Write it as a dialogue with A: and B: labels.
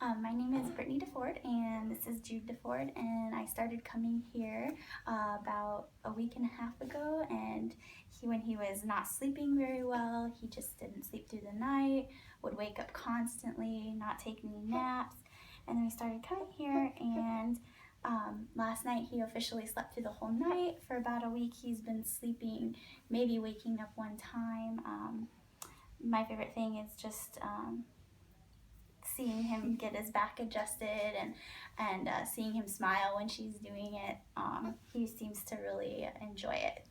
A: My name is Brittany DeFord, and this is Jude DeFord, and I started coming here about a week and a half ago. And when he was not sleeping very well, he just didn't sleep through the night, would wake up constantly, not take any naps. And then we started coming here, and last night he officially slept through the whole night. For about a week, he's been sleeping, maybe waking up one time. My favorite thing is just seeing him get his back adjusted and seeing him smile when she's doing it. He seems to really enjoy it.